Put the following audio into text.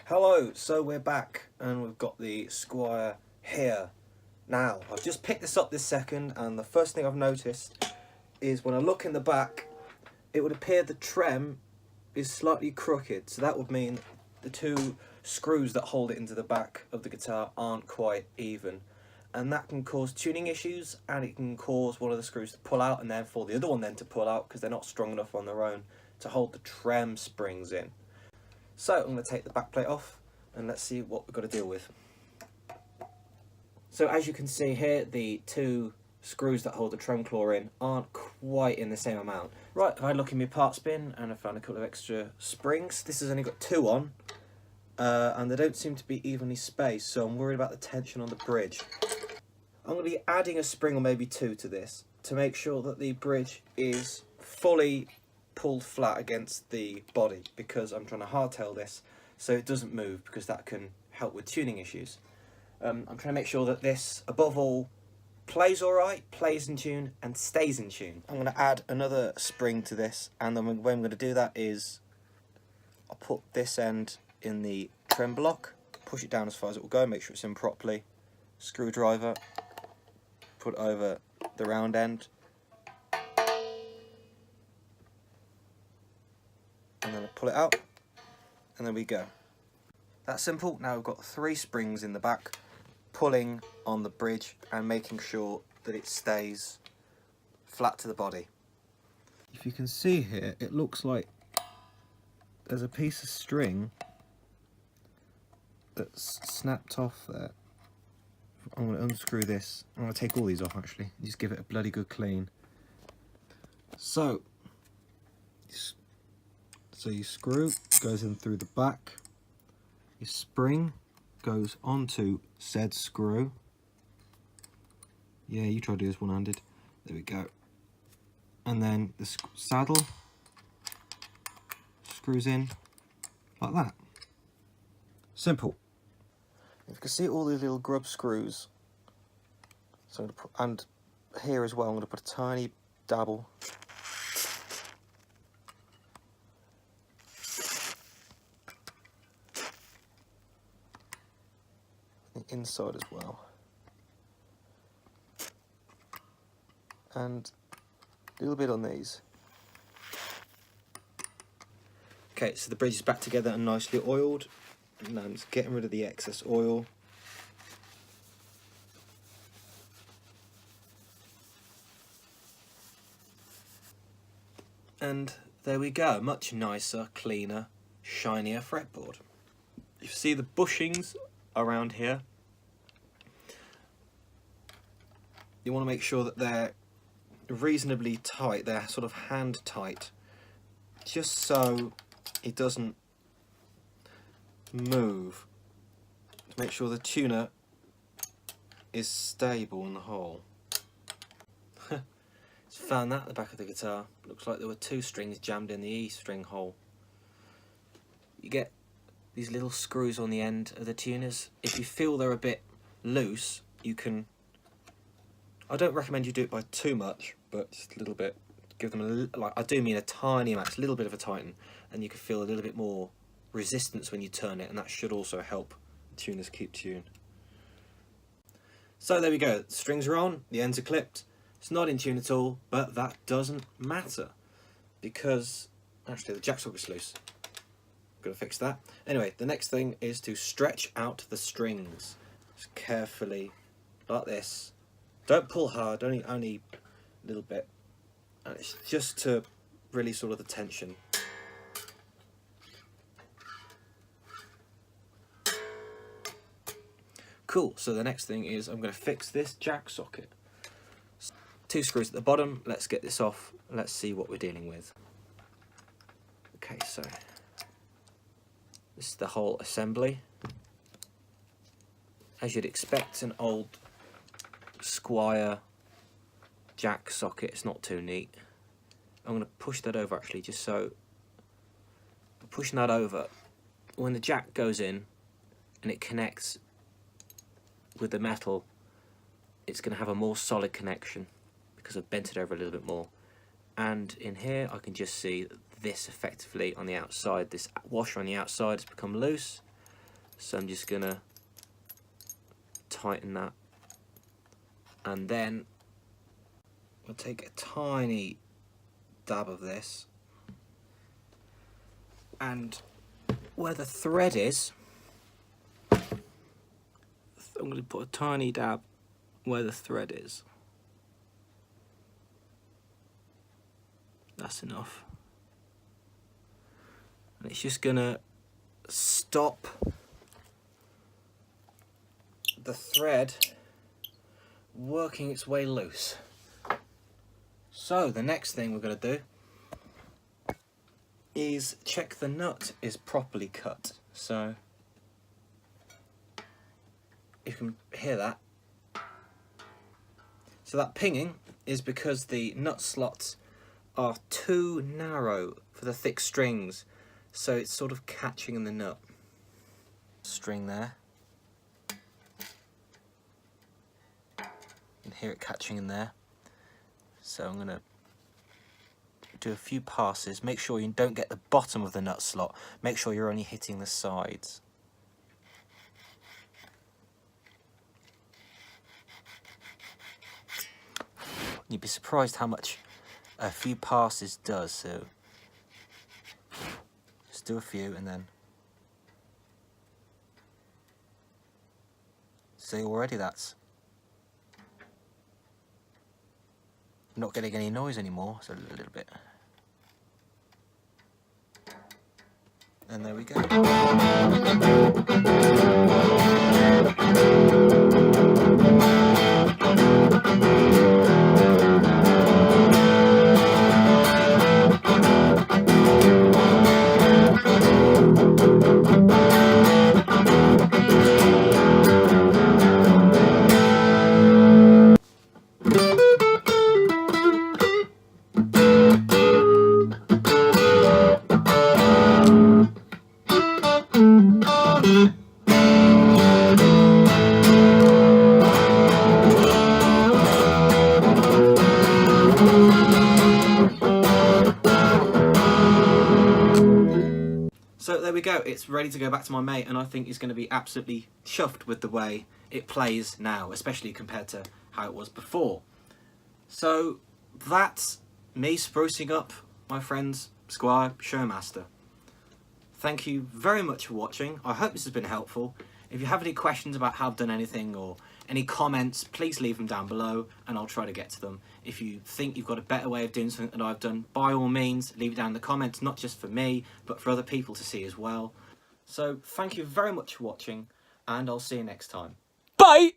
Hello, so we're back and we've got the Squier here. Now, I've just picked this up this second and the first thing I've noticed is when I look in the back, it would appear the trem is slightly crooked. So that would mean the two screws that hold it into the back of the guitar aren't quite even. And that can cause tuning issues, and it can cause one of the screws to pull out and therefore the other one then to pull out because they're not strong enough on their own to hold the trem springs in. So I'm going to take the back plate off and let's see what we've got to deal with. So as you can see here, the two screws that hold the trem claw in aren't quite in the same amount. Right, I look in my parts bin and I found a couple of extra springs. This has only got two on and they don't seem to be evenly spaced, so I'm worried about the tension on the bridge. I'm going to be adding a spring or maybe two to this to make sure that the bridge is fully pulled flat against the body, because I'm trying to hardtail this so it doesn't move, because that can help with tuning issues. I'm trying to make sure that this, above all, plays alright, plays in tune and stays in tune. I'm going to add another spring to this, and then the way I'm going to do that is I'll put this end in the trem block, push it down as far as it will go, make sure it's in properly, screwdriver, put over the round end, and then I pull it out, and there we go. That's simple. Now we've got three springs in the back pulling on the bridge and making sure that it stays flat to the body. If you can see here, it looks like there's a piece of string that's snapped off there. I'm going to unscrew this. I'm going to take all these off actually, just give it a bloody good clean. So your screw goes in through the back, your spring goes onto said screw. Yeah, you try to do this one-handed. There we go. And then the saddle screws in like that. Simple. You can see all these little grub screws. So I'm going to put, and here as well, I'm going to put a tiny dabble. Inside as well, and a little bit on these. Okay, so the bridge is back together and nicely oiled. Now I'm just getting rid of the excess oil. And there we go, much nicer, cleaner, shinier fretboard. You see the bushings around here. You want to make sure that they're reasonably tight, they're sort of hand tight, just so it doesn't move, to make sure the tuner is stable in the hole. Just found that at the back of the guitar. Looks like there were two strings jammed in the E string hole. You get these little screws on the end of the tuners. If you feel they're a bit loose, you can, I don't recommend you do it by too much, but just a little bit. Give them a, like, I do mean a tiny amount, a little bit of a tighten, and you can feel a little bit more resistance when you turn it, and that should also help the tuners keep tune. So there we go, the strings are on, the ends are clipped. It's not in tune at all, but that doesn't matter, because actually the jack socket's loose. Got to fix that. Anyway, the next thing is to stretch out the strings. Just carefully, like this. Don't pull hard, only a little bit. And it's just to release all of the tension. Cool, so the next thing is I'm going to fix this jack socket. Two screws at the bottom, let's get this off, let's see what we're dealing with. Okay, so this is the whole assembly. As you'd expect, an old Squier jack socket, it's not too neat. I'm going to push that over actually, just so, pushing that over, when the jack goes in and it connects with the metal, it's going to have a more solid connection because I've bent it over a little bit more. And in here I can just see that this effectively on the outside, this washer on the outside has become loose, So I'm just gonna tighten that, and then I'll take a tiny dab of this, and where the thread is, I'm going to put a tiny dab where the thread is. That's enough. And it's just going to stop the thread working its way loose. So the next thing we're going to do is check the nut is properly cut. So you can hear that. So that pinging is because the nut slots are too narrow for the thick strings, so it's sort of catching in the nut. String there. You can hear it catching in there. So I'm going to do a few passes. Make sure you don't get the bottom of the nut slot. Make sure you're only hitting the sides. You'd be surprised how much a few passes does. So just do a few and then see, already that's not getting any noise anymore, so a little bit. And there we go. So there we go, it's ready to go back to my mate, and I think he's going to be absolutely chuffed with the way it plays now, especially compared to how it was before. So that's me sprucing up my friend's Squier Showmaster. Thank you very much for watching. I hope this has been helpful. If you have any questions about how I've done anything or any comments, please leave them down below and I'll try to get to them. If you think you've got a better way of doing something than I've done, by all means, leave it down in the comments, not just for me, but for other people to see as well. So thank you very much for watching, and I'll see you next time. Bye!